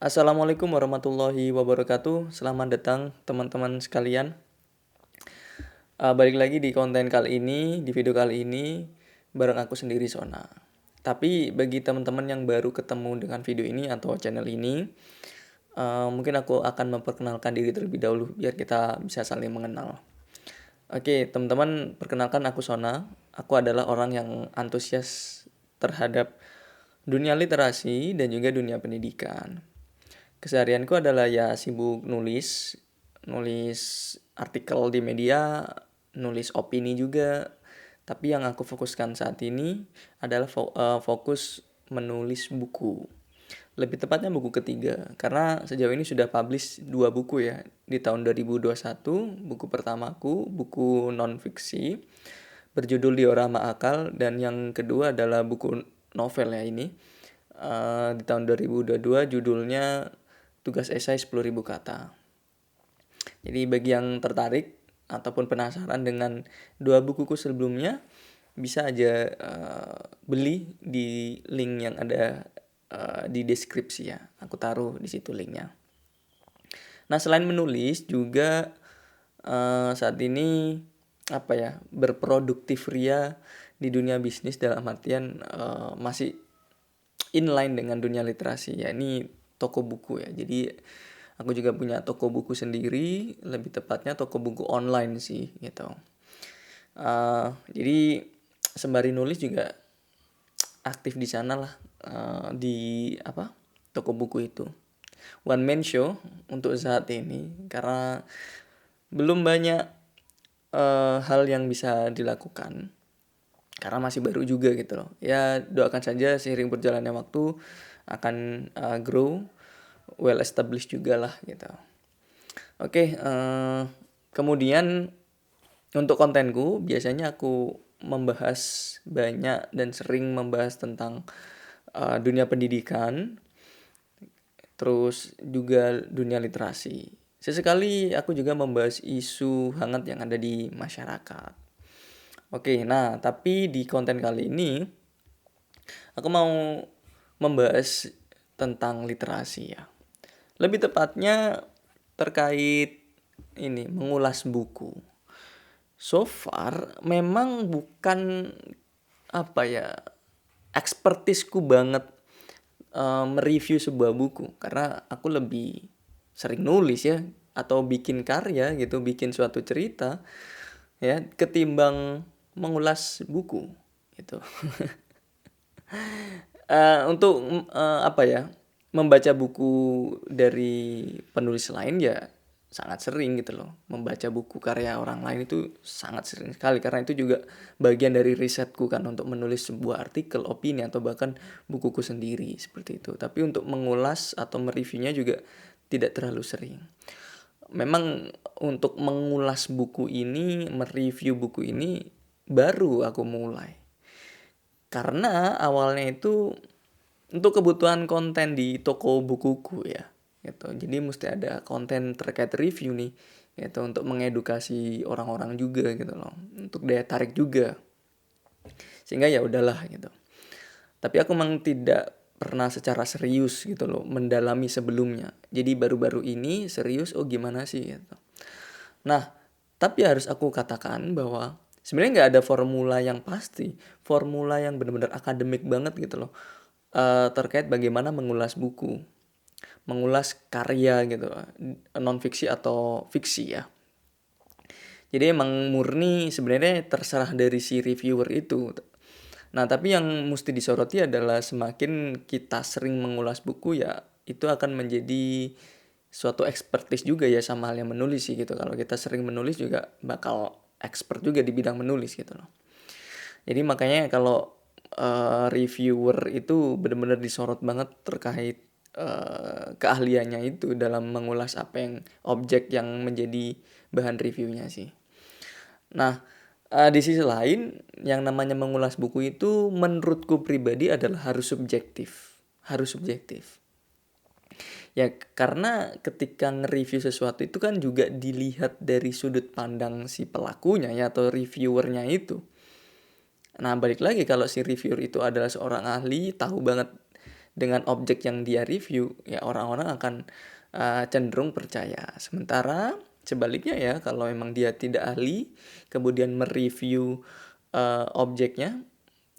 Assalamualaikum warahmatullahi wabarakatuh. Selamat datang teman-teman sekalian. Balik lagi di konten kali ini, di video kali ini bareng aku sendiri Sona. Tapi bagi teman-teman yang baru ketemu dengan video ini atau channel ini, mungkin aku akan memperkenalkan diri terlebih dahulu biar kita bisa saling mengenal. Oke, teman-teman, perkenalkan aku Sona. Aku adalah orang yang antusias terhadap dunia literasi dan juga dunia pendidikan. Keseharianku adalah ya sibuk nulis artikel di media, nulis opini juga. Tapi yang aku fokuskan saat ini adalah fokus menulis buku. Lebih tepatnya buku ketiga, karena sejauh ini sudah publish 2 buku ya. Di tahun 2021, buku pertamaku, buku non-fiksi, berjudul Diorama Akal, dan yang kedua adalah buku novel ya ini. Di tahun 2022 judulnya Tugas Esai 10.000 kata. Jadi bagi yang tertarik ataupun penasaran dengan 2 bukuku sebelumnya, bisa aja beli di link yang ada di deskripsi ya. Aku taruh di situ linknya. Nah, selain menulis juga saat ini berproduktif ria di dunia bisnis, dalam artian masih inline dengan dunia literasi, ya ini toko buku ya. Jadi aku juga punya toko buku sendiri, lebih tepatnya toko buku online sih gitu. Jadi sembari nulis juga aktif di sana lah, di toko buku itu. One man show untuk saat ini karena belum banyak hal yang bisa dilakukan karena masih baru juga gitu loh. Ya doakan saja seiring berjalannya waktu akan grow, well established juga lah gitu. Oke, kemudian untuk kontenku biasanya aku membahas banyak dan sering membahas tentang dunia pendidikan, terus juga dunia literasi. Sesekali aku juga membahas isu hangat yang ada di masyarakat. Oke, nah tapi di konten kali ini aku mau membahas tentang literasi ya. Lebih tepatnya terkait ini, mengulas buku. So far memang bukan ekspertisku banget mereview sebuah buku, karena aku lebih sering nulis ya, atau bikin karya gitu, bikin suatu cerita ya, ketimbang mengulas buku gitu. Untuk membaca buku dari penulis lain ya sangat sering gitu loh. Membaca buku karya orang lain itu sangat sering sekali, karena itu juga bagian dari risetku kan, untuk menulis sebuah artikel, opini, atau bahkan bukuku sendiri seperti itu. Tapi untuk mengulas atau mereviewnya juga tidak terlalu sering. Memang untuk mengulas buku ini, mereview buku ini baru aku mulai. Karena awalnya itu untuk kebutuhan konten di toko bukuku ya gitu. Jadi mesti ada konten terkait review nih gitu, untuk mengedukasi orang-orang juga gitu loh, untuk daya tarik juga, sehingga ya udahlah gitu. Tapi aku memang tidak pernah secara serius gitu loh mendalami sebelumnya. Jadi baru-baru ini serius, oh gimana sih gitu. Nah, tapi harus aku katakan bahwa sebenarnya nggak ada formula yang pasti, formula yang benar-benar akademik banget gitu loh, terkait bagaimana mengulas buku, mengulas karya gitu, non fiksi atau fiksi ya. Jadi emang murni sebenarnya terserah dari si reviewer itu. Nah, tapi yang mesti disoroti adalah semakin kita sering mengulas buku ya, itu akan menjadi suatu expertise juga ya, sama hal yang menulis sih gitu. Kalau kita sering menulis juga bakal expert juga di bidang menulis gitu loh. Jadi makanya kalau reviewer itu benar-benar disorot banget terkait keahliannya itu dalam mengulas apa yang objek yang menjadi bahan reviewnya sih. Nah, di sisi lain yang namanya mengulas buku itu menurutku pribadi adalah harus subjektif. Harus subjektif. Ya karena ketika nge-review sesuatu itu kan juga dilihat dari sudut pandang si pelakunya ya, atau reviewernya itu. Nah balik lagi, kalau si reviewer itu adalah seorang ahli, tahu banget dengan objek yang dia review, ya orang-orang akan cenderung percaya. Sementara sebaliknya ya, kalau memang dia tidak ahli, kemudian mereview objeknya,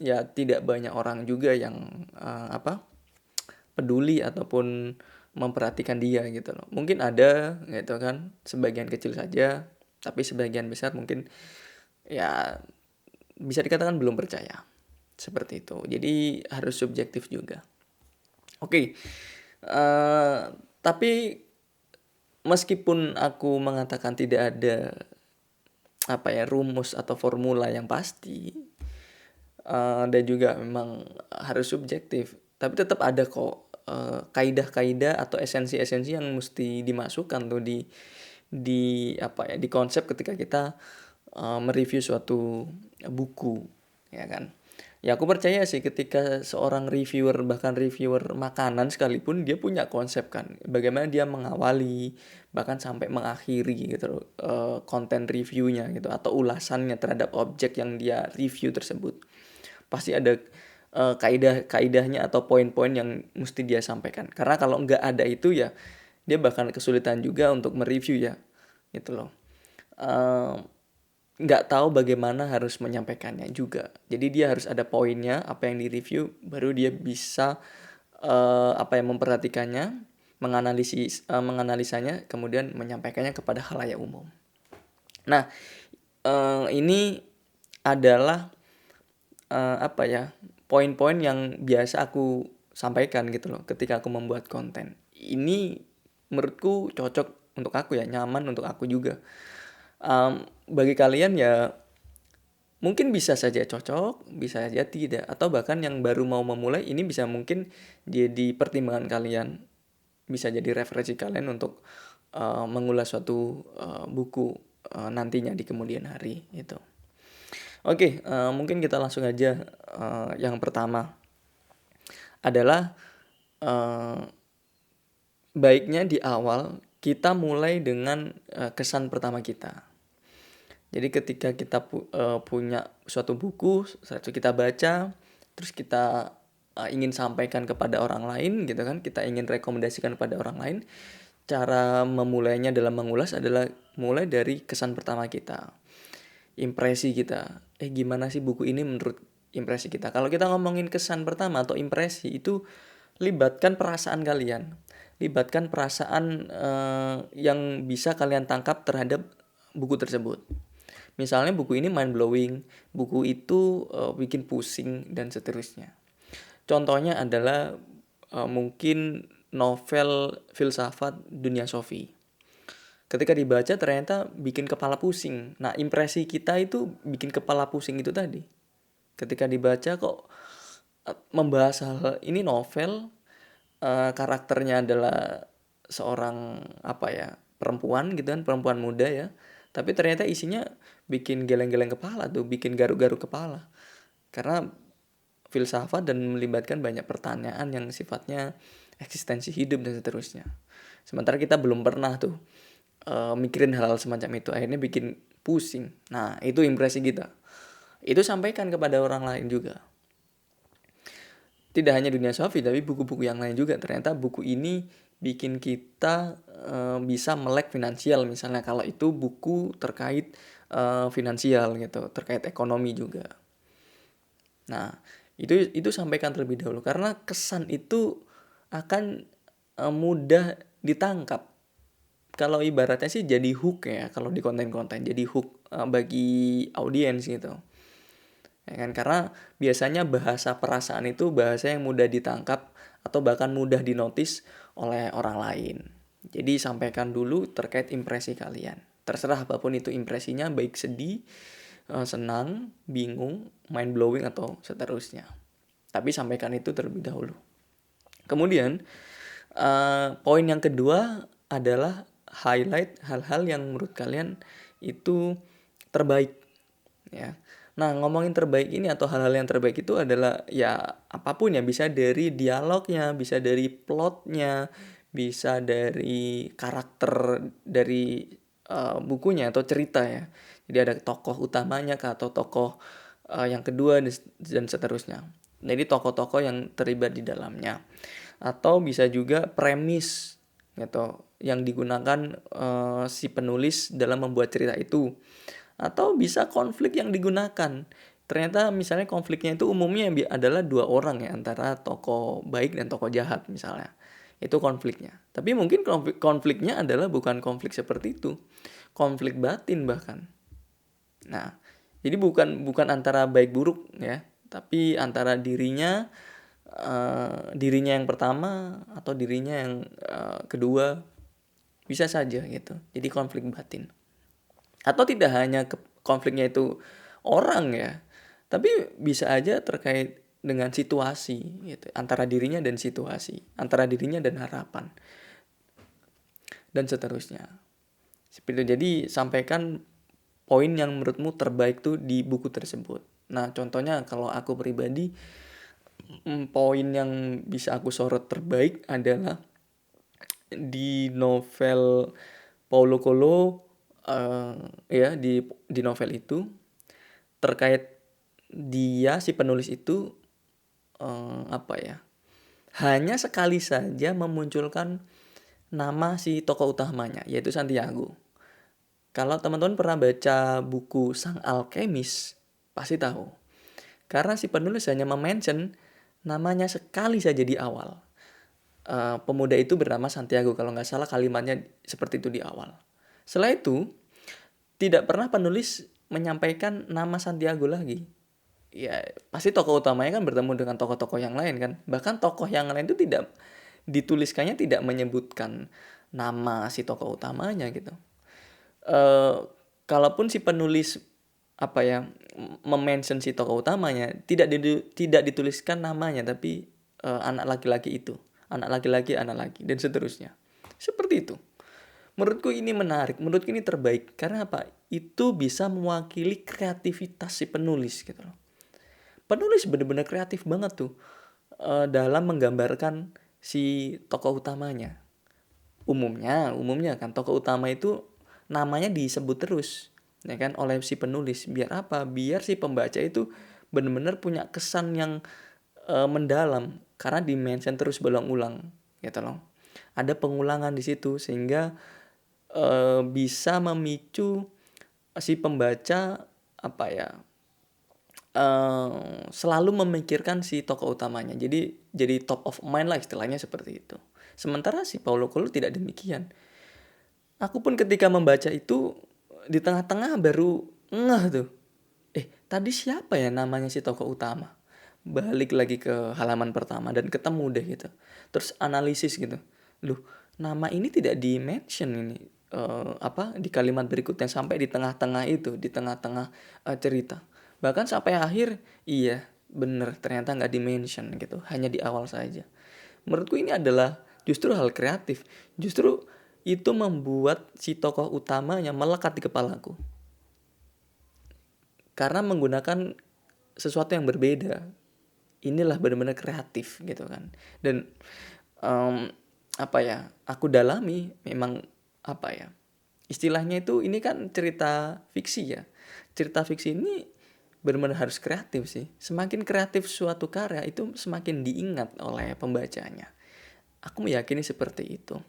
ya tidak banyak orang juga yang peduli ataupun memperhatikan dia gitu loh. Mungkin ada gitu kan, sebagian kecil saja, tapi sebagian besar mungkin ya bisa dikatakan belum percaya. Seperti itu. Jadi harus subjektif juga. Oke. Tapi meskipun aku mengatakan tidak ada rumus atau formula yang pasti, dan juga memang harus subjektif, tapi tetap ada kok kaidah-kaidah atau esensi-esensi yang mesti dimasukkan tuh di konsep ketika kita mereview suatu buku, ya kan. Ya aku percaya sih ketika seorang reviewer, bahkan reviewer makanan sekalipun, dia punya konsep kan, bagaimana dia mengawali bahkan sampai mengakhiri gitu loh, konten reviewnya gitu atau ulasannya terhadap objek yang dia review tersebut. Pasti ada kaidah-kaidahnya atau poin-poin yang mesti dia sampaikan. Karena kalau nggak ada itu ya dia bahkan kesulitan juga untuk mereview ya, gitu loh. Nggak tahu bagaimana harus menyampaikannya juga. Jadi dia harus ada poinnya, apa yang direview, baru dia bisa memperhatikannya, menganalisanya, kemudian menyampaikannya kepada khalayak umum. Nah, ini adalah poin-poin yang biasa aku sampaikan gitu loh ketika aku membuat konten. Ini menurutku cocok untuk aku ya, nyaman untuk aku juga. Bagi kalian ya mungkin bisa saja cocok, bisa saja tidak, atau bahkan yang baru mau memulai ini bisa mungkin jadi pertimbangan kalian, bisa jadi referensi kalian untuk mengulas suatu buku nantinya di kemudian hari itu. Oke, mungkin kita langsung aja. Yang pertama adalah baiknya di awal kita mulai dengan kesan pertama kita. Jadi ketika kita punya suatu buku, setelah itu kita baca, terus kita ingin sampaikan kepada orang lain gitu kan, kita ingin rekomendasikan kepada orang lain, cara memulainya dalam mengulas adalah mulai dari kesan pertama kita, impresi kita. Gimana sih buku ini menurut impresi kita? Kalau kita ngomongin kesan pertama atau impresi, itu libatkan perasaan kalian, libatkan perasaan yang bisa kalian tangkap terhadap buku tersebut. Misalnya buku ini mind blowing, buku itu bikin pusing dan seterusnya. Contohnya adalah mungkin novel filsafat Dunia Sofi. Ketika dibaca ternyata bikin kepala pusing. Nah, impresi kita itu bikin kepala pusing itu tadi. Ketika dibaca kok membahas hal ini, novel, karakternya adalah seorang perempuan gitu kan, perempuan muda ya. Tapi ternyata isinya bikin geleng-geleng kepala tuh, bikin garuk-garuk kepala. Karena filsafat dan melibatkan banyak pertanyaan yang sifatnya eksistensi hidup dan seterusnya. Sementara kita belum pernah tuh mikirin hal-hal semacam itu, akhirnya bikin pusing. Nah, itu impresi kita. Itu sampaikan kepada orang lain juga. Tidak hanya Dunia Sofi, tapi buku-buku yang lain juga. Ternyata buku ini bikin kita bisa melek finansial, misalnya kalau itu buku terkait finansial gitu, terkait ekonomi juga. Nah, itu sampaikan terlebih dahulu karena kesan itu akan mudah ditangkap. Kalau ibaratnya sih jadi hook ya, kalau di konten-konten jadi hook bagi audiens gitu. Ya kan, karena biasanya bahasa perasaan itu bahasa yang mudah ditangkap atau bahkan mudah dinotis oleh orang lain. Jadi sampaikan dulu terkait impresi kalian. Terserah apapun itu impresinya, baik sedih, senang, bingung, mind blowing atau seterusnya. Tapi sampaikan itu terlebih dahulu. Kemudian poin yang kedua adalah highlight hal-hal yang menurut kalian itu terbaik ya. Nah, ngomongin terbaik ini atau hal-hal yang terbaik itu adalah ya apapun ya, bisa dari dialognya, bisa dari plotnya, bisa dari karakter dari bukunya atau cerita ya. Jadi ada tokoh utamanya kah atau tokoh yang kedua dan seterusnya. Jadi tokoh-tokoh yang terlibat di dalamnya. Atau bisa juga premis gitu yang digunakan si penulis dalam membuat cerita itu. Atau bisa konflik yang digunakan. Ternyata misalnya konfliknya itu umumnya adalah dua orang ya, antara tokoh baik dan tokoh jahat misalnya. Itu konfliknya. Tapi mungkin konfliknya adalah bukan konflik seperti itu. Konflik batin bahkan. Nah, jadi bukan antara baik buruk ya, tapi antara dirinya yang pertama atau dirinya yang kedua, bisa saja gitu. Jadi konflik batin. Atau tidak hanya konfliknya itu orang ya, tapi bisa aja terkait dengan situasi gitu, antara dirinya dan situasi, antara dirinya dan harapan, dan seterusnya. Seperti itu. Jadi sampaikan poin yang menurutmu terbaik tuh di buku tersebut. Nah, contohnya kalau aku pribadi, poin yang bisa aku sorot terbaik adalah di novel Paulo Coelho, ya di novel itu terkait dia si penulis itu apa ya, hanya sekali saja memunculkan nama si tokoh utamanya, yaitu Santiago. Kalau teman-teman pernah baca buku Sang Alkemis, pasti tahu. Karena si penulis hanya mention namanya sekali saja di awal. Pemuda itu bernama Santiago, kalau nggak salah kalimatnya seperti itu di awal. Setelah itu, tidak pernah penulis menyampaikan nama Santiago lagi. Ya, pasti tokoh utamanya kan bertemu dengan tokoh-tokoh yang lain kan. Bahkan tokoh yang lain itu tidak dituliskannya, tidak menyebutkan nama si tokoh utamanya gitu. eh Kalaupun si penulis apa ya mention si tokoh utamanya, tidak dituliskan namanya, tapi anak laki-laki itu, anak laki-laki dan seterusnya. Seperti itu. Menurutku ini menarik, menurutku ini terbaik karena apa? Itu bisa mewakili kreativitas si penulis gitu loh. Penulis benar-benar kreatif banget tuh dalam menggambarkan si tokoh utamanya. Umumnya kan tokoh utama itu namanya disebut terus ya kan oleh si penulis, biar apa? Biar si pembaca itu benar-benar punya kesan yang mendalam karena di-mention terus berulang-ulang gitu loh. Ada pengulangan di situ sehingga bisa memicu si pembaca apa ya, selalu memikirkan si tokoh utamanya. Jadi top of mind lah istilahnya seperti itu. Sementara si Paulo Coelho tidak demikian. Aku pun ketika membaca itu di tengah-tengah baru ngeh tuh. Tadi siapa ya namanya si tokoh utama? Balik lagi ke halaman pertama dan ketemu deh gitu. Terus analisis gitu. Loh, nama ini tidak di-mention ini apa di kalimat berikutnya sampai di tengah-tengah itu, di tengah-tengah cerita. Bahkan sampai akhir, iya, bener ternyata nggak di-mention gitu, hanya di awal saja. Menurutku ini adalah justru hal kreatif. Justru itu membuat si tokoh utamanya melekat di kepalaku. Karena menggunakan sesuatu yang berbeda. Inilah benar-benar kreatif gitu kan. Dan apa ya, aku dalami memang apa ya, istilahnya itu ini kan cerita fiksi ya. Cerita fiksi ini benar-benar harus kreatif sih. Semakin kreatif suatu karya itu semakin diingat oleh pembacanya. Aku meyakini seperti itu.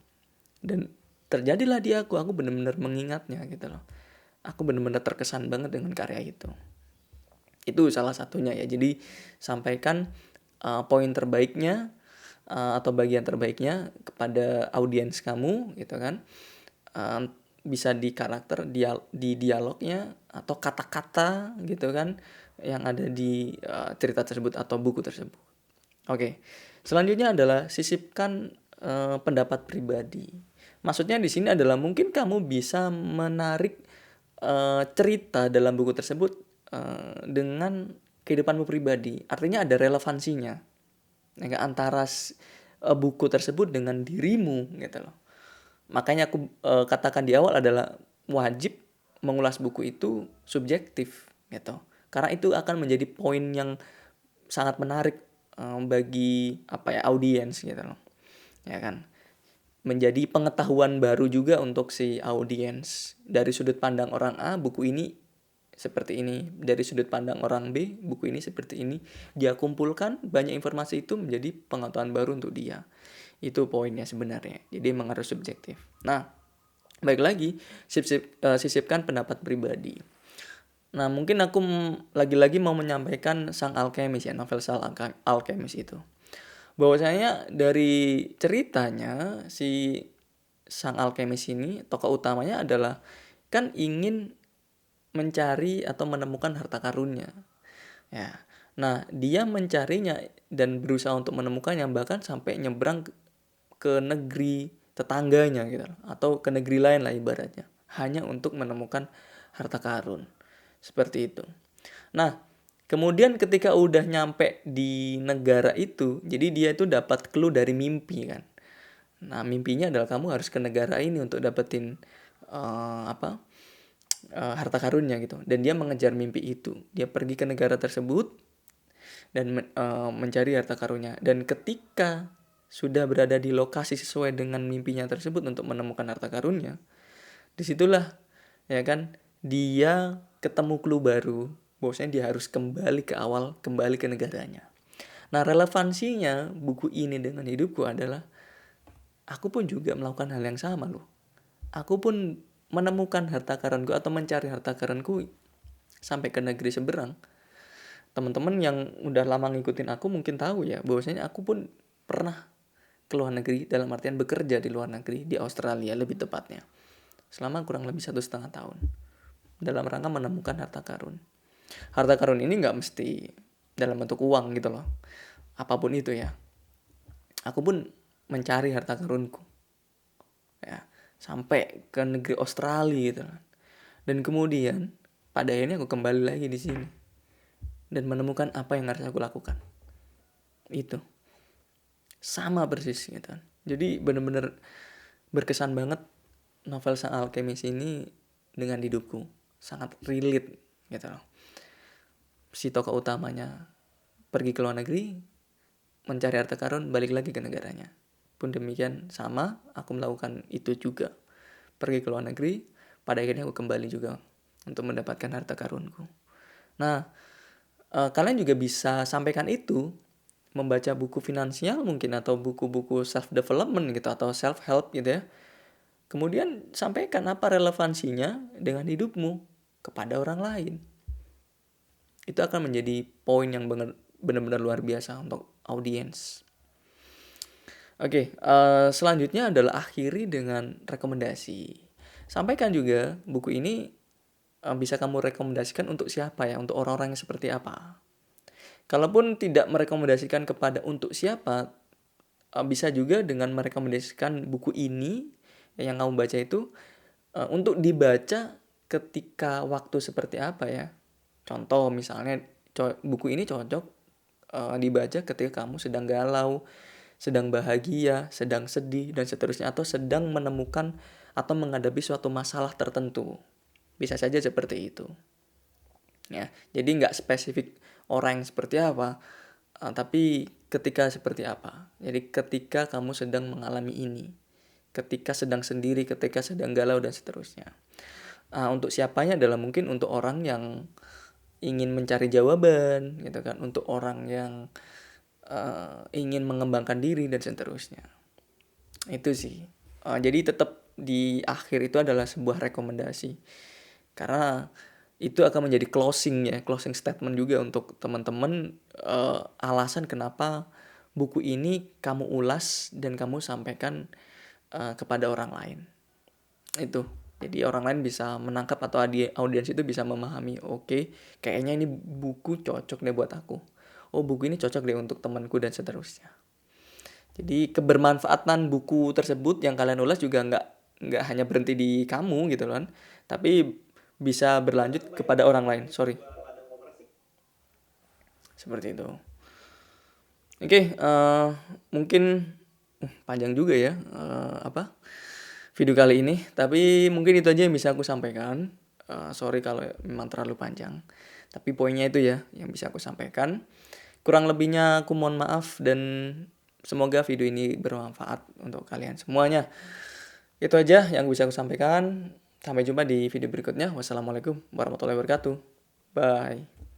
Dan terjadilah di aku benar-benar mengingatnya gitu loh. Aku benar-benar terkesan banget dengan karya itu. Itu salah satunya ya. Jadi sampaikan poin terbaiknya atau bagian terbaiknya kepada audiens kamu gitu kan. Bisa di karakter di dialognya atau kata-kata gitu kan yang ada di cerita tersebut atau buku tersebut. Oke. Selanjutnya adalah sisipkan pendapat pribadi. Maksudnya di sini adalah mungkin kamu bisa menarik cerita dalam buku tersebut dengan kehidupanmu pribadi. Artinya ada relevansinya ya, antara buku tersebut dengan dirimu gitu loh. Makanya aku katakan di awal adalah wajib mengulas buku itu subjektif gitu. Karena itu akan menjadi poin yang sangat menarik bagi apa ya audiens gitu loh. Ya kan? Menjadi pengetahuan baru juga untuk si audiens. Dari sudut pandang orang A, buku ini seperti ini, dari sudut pandang orang B buku ini seperti ini. Dia kumpulkan banyak informasi itu menjadi pengetahuan baru untuk dia. Itu poinnya sebenarnya. Jadi emang harus subjektif. Nah, baik lagi, sisipkan pendapat pribadi. Nah, mungkin aku lagi-lagi mau menyampaikan Sang Alkemis ya, novel Sang Alkemis itu. Bahwasanya dari ceritanya si Sang Alkemis ini, tokoh utamanya adalah kan ingin mencari atau menemukan harta karunnya. Ya. Nah, dia mencarinya dan berusaha untuk menemukannya, bahkan sampai nyebrang ke negeri tetangganya gitu, atau ke negeri lain lah ibaratnya, hanya untuk menemukan harta karun. Seperti itu. Nah, kemudian ketika udah nyampe di negara itu, jadi dia itu dapat clue dari mimpi kan. Nah, mimpinya adalah kamu harus ke negara ini untuk dapetin harta karunnya gitu. Dan dia mengejar mimpi itu. Dia pergi ke negara tersebut dan mencari harta karunnya. Dan ketika sudah berada di lokasi sesuai dengan mimpinya tersebut untuk menemukan harta karunnya, disitulah ya kan dia ketemu clue baru, bahwasanya dia harus kembali ke awal, kembali ke negaranya. Nah, relevansinya buku ini dengan hidupku adalah aku pun juga melakukan hal yang sama loh. Aku pun menemukan harta karunku atau mencari harta karunku sampai ke negeri seberang. Teman-teman yang udah lama ngikutin aku mungkin tahu ya, bahwasanya aku pun pernah ke luar negeri, dalam artian bekerja di luar negeri, di Australia lebih tepatnya, selama kurang lebih 1,5 tahun, dalam rangka menemukan harta karun. Harta karun ini nggak mesti dalam bentuk uang gitu loh, apapun itu ya. Aku pun mencari harta karunku ya, sampai ke negeri Australia gitu kan. Dan kemudian pada akhirnya aku kembali lagi di sini dan menemukan apa yang harus aku lakukan. Itu sama persis gitu kan. Jadi benar-benar berkesan banget novel Sang Alkemis ini dengan hidupku. Sangat relate gitu loh. Si tokoh utamanya pergi ke luar negeri, mencari harta karun, balik lagi ke negaranya. Pun demikian sama, aku melakukan itu juga. Pergi ke luar negeri, pada akhirnya aku kembali juga untuk mendapatkan harta karunku. Nah, kalian juga bisa sampaikan itu, membaca buku finansial mungkin, atau buku-buku self development gitu, atau self help gitu ya. Kemudian sampaikan apa relevansinya dengan hidupmu kepada orang lain. Itu akan menjadi poin yang benar-benar luar biasa untuk audiens. Oke, selanjutnya adalah akhiri dengan rekomendasi. Sampaikan juga buku ini bisa kamu rekomendasikan untuk siapa ya, untuk orang-orang yang seperti apa. Kalaupun tidak merekomendasikan kepada untuk siapa, bisa juga dengan merekomendasikan buku ini yang kamu baca itu untuk dibaca ketika waktu seperti apa ya. Contoh misalnya buku ini cocok dibaca ketika kamu sedang galau, sedang bahagia, sedang sedih, dan seterusnya, atau sedang menemukan atau menghadapi suatu masalah tertentu. Bisa saja seperti itu. Ya, jadi nggak spesifik orang yang seperti apa, tapi ketika seperti apa. Jadi ketika kamu sedang mengalami ini, ketika sedang sendiri, ketika sedang galau, dan seterusnya. Untuk siapanya adalah mungkin untuk orang yang ingin mencari jawaban, gitu kan, untuk orang yang ingin mengembangkan diri, dan seterusnya. Itu sih. Jadi tetap di akhir itu adalah sebuah rekomendasi, karena itu akan menjadi closing statement juga untuk teman-teman, alasan kenapa buku ini kamu ulas dan kamu sampaikan kepada orang lain. Itu. Jadi orang lain bisa menangkap atau audiens itu bisa memahami, oke, kayaknya ini buku cocok deh buat aku. Oh, buku ini cocok deh untuk temanku, dan seterusnya. Jadi kebermanfaatan buku tersebut yang kalian ulas juga nggak hanya berhenti di kamu gitu kan, tapi bisa berlanjut kepada orang lain. Seperti itu. Oke, mungkin panjang juga ya video kali ini, tapi mungkin itu aja yang bisa aku sampaikan. Sorry kalau memang terlalu panjang, tapi poinnya itu ya yang bisa aku sampaikan. Kurang lebihnya aku mohon maaf, dan semoga video ini bermanfaat untuk kalian semuanya. Itu aja yang bisa aku sampaikan. Sampai jumpa di video berikutnya. Wassalamualaikum warahmatullahi wabarakatuh. Bye.